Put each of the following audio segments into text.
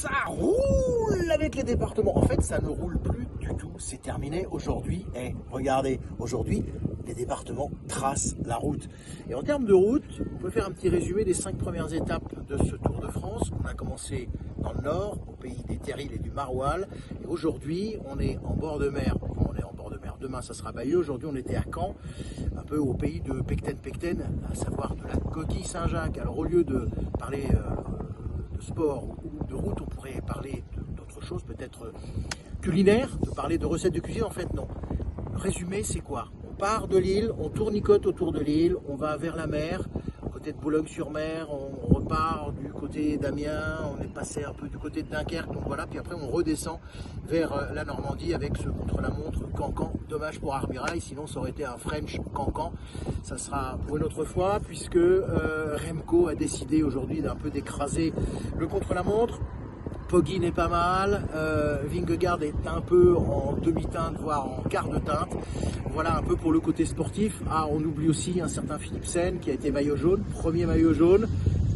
Ça roule avec les départements. En fait, ça ne roule plus du tout. C'est terminé aujourd'hui. Et regardez, aujourd'hui, les départements tracent la route. Et en termes de route, on peut faire un petit résumé des 5 premières étapes de ce Tour de France. On a commencé dans le nord, au pays des Terrils et du Maroilles. Et aujourd'hui, on est en bord de mer. Enfin, on est en bord de mer. Demain, ça sera Bayeux. Aujourd'hui, on était à Caen, un peu au pays de Pecten, à savoir de la coquille Saint-Jacques. Alors, au lieu de parler de sport ou de route, on pourrait parler d'autre chose, peut-être culinaire, de parler de recettes de cuisine. En fait, non. Le résumé, c'est quoi? On part de l'île, on tournicote autour de l'île, on va vers la mer, côté de Boulogne-sur-Mer, on repart du côté d'Amiens, on est passé un peu du côté de Dunkerque, donc voilà, puis après on redescend vers la Normandie avec ce contre-la-montre Cancan. Dommage pour Armirail, sinon ça aurait été un French Cancan. Ça sera pour une autre fois, puisque Remco a décidé aujourd'hui d'un peu d'écraser le contre-la-montre. Poggi n'est pas mal, Vingegaard est un peu en demi-teinte, voire en quart de teinte. Voilà un peu pour le côté sportif. Ah, on oublie aussi un certain Philipsen qui a été maillot jaune, premier maillot jaune.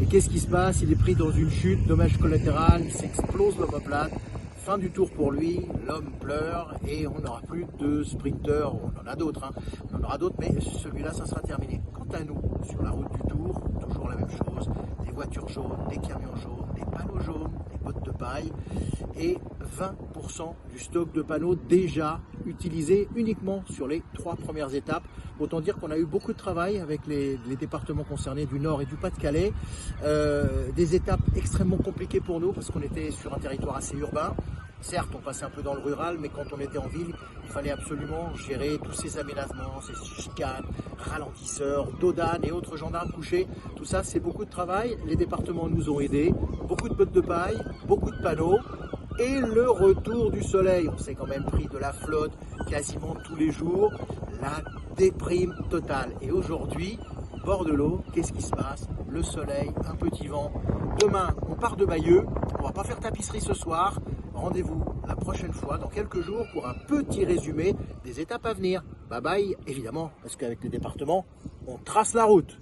Et qu'est-ce qui se passe? Il est pris dans une chute, dommage collatéral, il s'explose l'omoplate. Fin du tour pour lui, l'homme pleure et on n'aura plus de sprinter. On en a d'autres, hein. On en aura d'autres, mais celui-là, ça sera terminé. Quant à nous, sur la route du Tour, toujours la même chose. Des voitures jaunes, des camions jaunes, des panneaux jaunes, des bottes de paille et 20% du stock de panneaux déjà utilisé uniquement sur les 3 premières étapes. Autant dire qu'on a eu beaucoup de travail avec les départements concernés du Nord et du Pas-de-Calais. Des étapes extrêmement compliquées pour nous parce qu'on était sur un territoire assez urbain. Certes, on passait un peu dans le rural, mais quand on était en ville, il fallait absolument gérer tous ces aménagements, ces chicanes, ralentisseurs, dodanes et autres gendarmes couchés. Tout ça, c'est beaucoup de travail. Les départements nous ont aidés. Beaucoup de bottes de paille, beaucoup de panneaux. Et le retour du soleil. On s'est quand même pris de la flotte quasiment tous les jours. La déprime totale. Et aujourd'hui, bord de l'eau, qu'est-ce qui se passe? Le soleil, un petit vent. Demain, on part de Bayeux. On va pas faire tapisserie ce soir. Rendez-vous la prochaine fois, dans quelques jours, pour un petit résumé des étapes à venir. Bye bye, évidemment, parce qu'avec les départements, on trace la route.